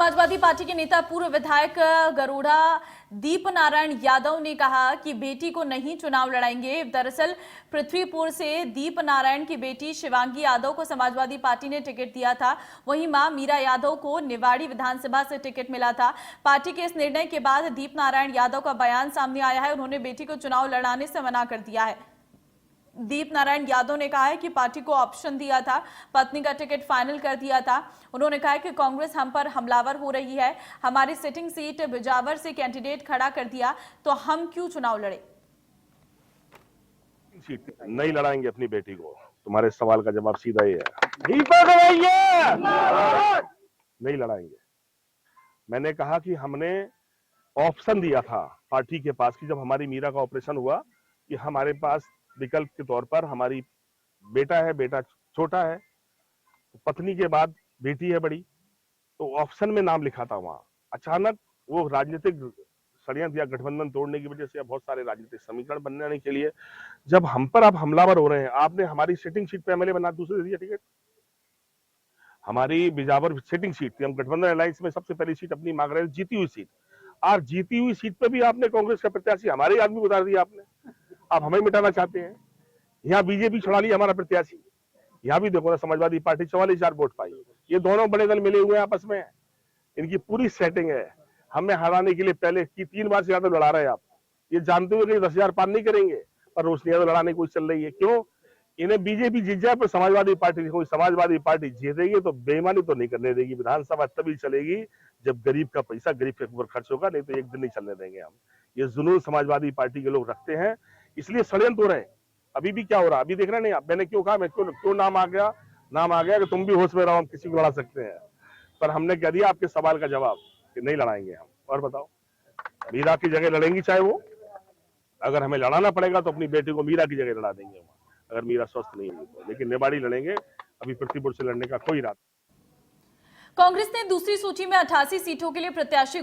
Samajwadi party के नेता पूर्व विधायक गरुड़ा दीप नारायण यादव ने कहा कि बेटी को नहीं चुनाव लड़ाएंगे। दरअसल पृथ्वीपुर से दीप नारायण की बेटी शिवांगी यादव को समाजवादी पार्टी ने टिकट दिया था। वहीं मां मीरा यादव को निवाड़ी विधानसभा से टिकट मिला था। पार्टी के इस निर्णय के बाद दीप नारायण यादव का बयान सामने आया है। उन्होंने बेटी को चुनाव लड़ाने से मना कर दिया है। दीप नारायण यादव ने कहा है कि पार्टी को ऑप्शन दिया था, पत्नी का टिकट फाइनल कर दिया था। उन्होंने कहा कि कांग्रेस हम पर हमलावर हो रही है। हमारी सिटिंग सीट बिजावर से कैंडिडेट खड़ा कर दिया तो हम क्यों चुनाव लड़े। सीट नहीं लड़ाएंगे अपनी बेटी को। तुम्हारे सवाल का जवाब सीधा ही है, नहीं लड़ाएंगे। मैंने कहा कि हमने ऑप्शन दिया था पार्टी के पास कि जब हमारी मीरा का ऑपरेशन हुआ कि हमारे पास विकल्प के तौर पर हमारी बेटा है, बेटा छोटा है, पत्नी के बाद बेटी है बड़ी, तो ऑप्शन में नाम लिखा था। वहां अचानक वो राजनीतिक षड्यंत्र या गठबंधन तोड़ने की वजह से या बहुत सारे राजनीतिक समीकरण बनने के लिए जब हम पर आप हमलावर हो रहे हैं। आपने हमारी सिटिंग सीट पे एमएलए बना दूसरे दे दिया टिकट। हमारी बिजावर सिटिंग सीट थी, हम गठबंधन अलायंस में सबसे पहली सीट अपनी मांग रहे थे, जीती हुई सीट। और जीती हुई सीट पे भी आपने कांग्रेस का प्रत्याशी हमारे आदमी को उतार दिया आपने। आप हमें मिटाना चाहते हैं। यहाँ बीजेपी छुड़ा ली हमारा प्रत्याशी। यहाँ भी देखो ना, समाजवादी पार्टी 44,000 वोट पाई। ये दोनों बड़े दल मिले हुए हैं आपस में, इनकी पूरी सेटिंग है। हमें हराने के लिए पहले की 3 बार से ज्यादा लड़ा रहे हैं आप। ये जानते हुए कि 10,000 पार नहीं करेंगे, पर रोशनी यादव लड़ाने की कोशिश चल रही है। क्यों? इन्हें बीजेपी जीत जाए पर समाजवादी पार्टी, कोई समाजवादी पार्टी जीतेगी तो बेईमानी तो नहीं करने देगी। विधानसभा तभी चलेगी जब गरीब का पैसा गरीब के ऊपर खर्च होगा, नहीं तो एक दिन नहीं चलने देंगे हम। ये जुनून समाजवादी पार्टी के लोग रखते हैं, इसलिए षड्यंत्र हो रहे हैं। अभी भी क्या हो रहा है अभी देख रहे नहीं आप। मैंने क्यों कहा, मैं क्यों नाम आ गया कि तुम भी होश में रहो, हम किसी को लड़ा सकते हैं। पर हमने कह दिया आपके सवाल का जवाब कि नहीं लड़ाएंगे हम। और बताओ, मीरा की जगह लड़ेंगी चाहे वो, अगर हमें लड़ाना पड़ेगा तो अपनी बेटी को मीरा की जगह लड़ा देंगे वहां, अगर मीरा स्वस्थ नहीं होगी तो। लेकिन निवाड़ी लड़ेंगे, अभी पृथ्वीपुर से लड़ने का कोई इरादा। कांग्रेस ने दूसरी सूची में 88 सीटों के लिए प्रत्याशी